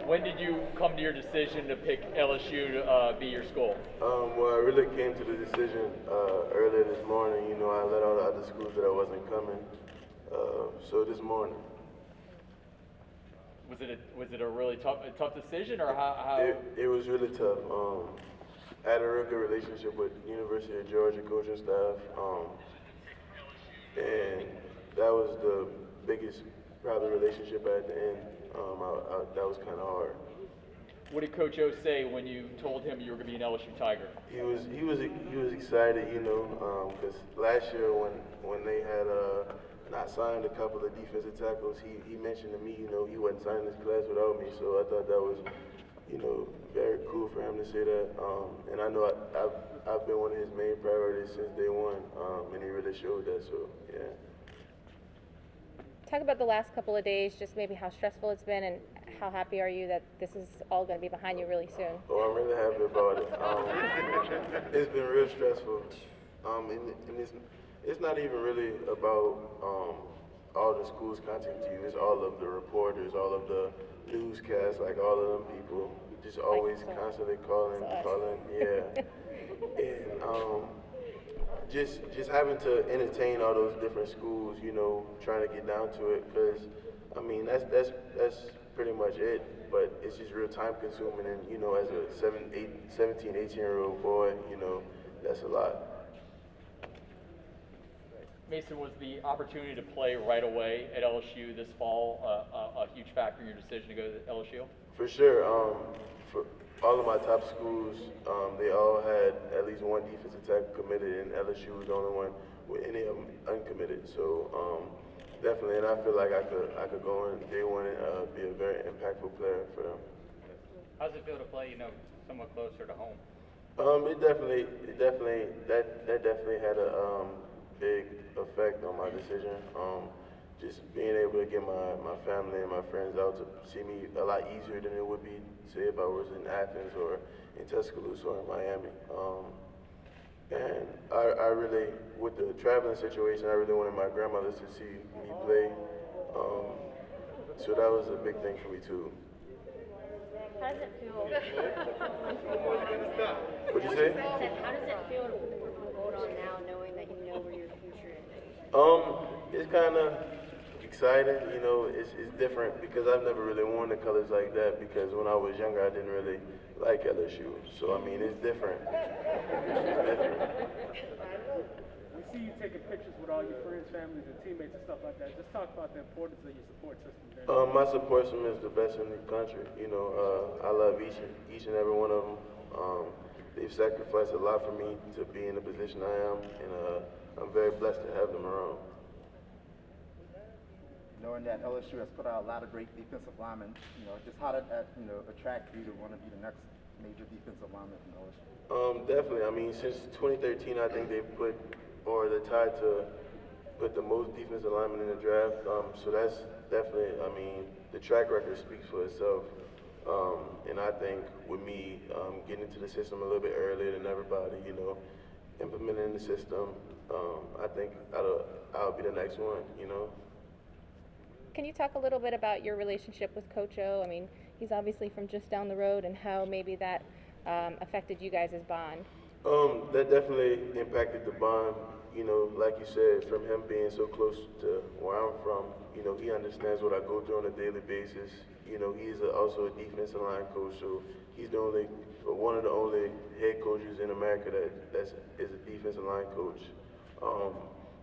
When did you come to your decision to pick LSU to be your school? Well, I really came to the decision earlier this morning. You know, I let all the other schools that I wasn't coming. So this morning. Was it a really tough decision, or how? It was really tough. I had a real good relationship with University of Georgia coaching staff, and that was the biggest probably relationship at the end. That was kind of hard. What did Coach O say when you told him you were going to be an LSU Tiger? He was excited, you know, because last year when they had not signed a couple of defensive tackles, he mentioned to me, you know, he wasn't signing this class without me. So I thought that was, you know, very cool for him to say that. And I know I've been one of his main priorities since day one, and he really showed that. So yeah. Talk about the last couple of days, just maybe how stressful it's been, and how happy are you that this is all going to be behind you really soon? Oh, I'm really happy about it. It's been real stressful, and it's not even really about all the schools contacting you. It's all of the reporters, all of the newscasts, like all of them people, just always constantly calling, yeah. And just having to entertain all those different schools, you know, trying to get down to it, because I mean that's pretty much it. But it's just real time consuming, and you know, as a 17, 18-year-old boy, you know, that's a lot. Maason, was the opportunity to play right away at LSU this fall a huge factor in your decision to go to LSU? For sure. For all of my top schools, they all had at least one defensive tackle committed, and LSU was the only one with any of them uncommitted. So definitely, and I feel like I could go in day one and be a very impactful player for them. How does it feel to play, you know, somewhat closer to home? That definitely had a big effect on my decision. Just being able to get my family and my friends out to see me a lot easier than it would be, say, if I was in Athens or in Tuscaloosa or in Miami. And I really, with the traveling situation, I really wanted my grandmother to see me play. So that was a big thing for me too. How does it feel? What'd you say? How does it feel to hold on now, knowing that you know where your future is? It's kind of exciting, you know. It's different because I've never really worn the colors like that, because when I was younger I didn't really like LSU. So I mean, it's different. It's different. We see you taking pictures with all your friends, families, and teammates and stuff like that. Just talk about the importance of your support system there. My support system is the best in the country. You know, I love each and every one of them. They've sacrificed a lot for me to be in the position I am, and I'm very blessed to have them around. Knowing that LSU has put out a lot of great defensive linemen, you know, just how did that, you know, attract you to want to be the next major defensive lineman from LSU? Definitely. I mean, since 2013, I think they're tied to put the most defensive linemen in the draft. So that's definitely, I mean, the track record speaks for itself. And I think with me getting into the system a little bit earlier than everybody, you know, implementing the system, I think I'll be the next one, you know. Can you talk a little bit about your relationship with Coach O? I mean, he's obviously from just down the road, and how maybe that affected you guys' bond. That definitely impacted the bond. You know, like you said, from him being so close to where I'm from, you know, he understands what I go through on a daily basis. You know, he's also a defensive line coach, so he's one of the only head coaches in America that is a defensive line coach.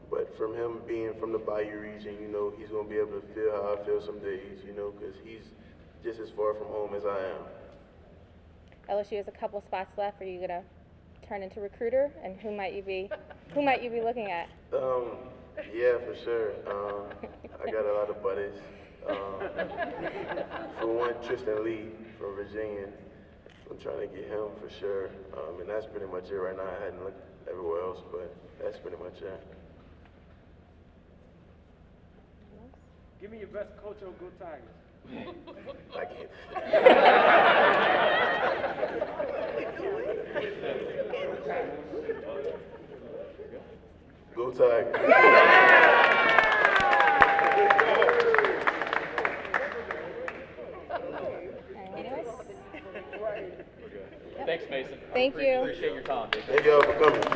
But from him being from the Bayou region, you know, he's going to be able to feel how I feel some days, you know, because he's just as far from home as I am. LSU has a couple spots left. Are you gonna turn into recruiter? And who might you be looking at? Yeah, for sure. I got a lot of buddies. For one, Tristan Lee from Virginia. I'm trying to get him for sure. And that's pretty much it right now. I hadn't looked everywhere else, but that's pretty much it. Give me your best Coach O, go Tigers. I can't. Go Tigers. Thanks, Maason. Thank you. Appreciate your time. Thank y'all for coming.